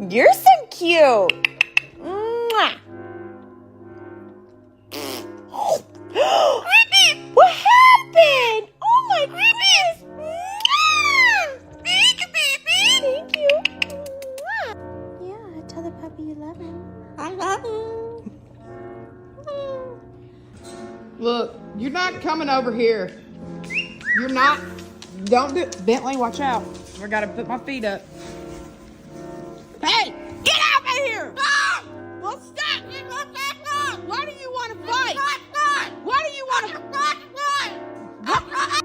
You're so cute. Mwah. What happened? Oh my goodness. Thank you, baby. Thank you. Yeah, tell the puppy you love him. I love him. Look, you're not coming over here. You're not. Don't do it. Bentley, watch out. I gotta put my feet up. Hey, get out of here! Stop! Well, stop! Why do you want to fight? Why do you want to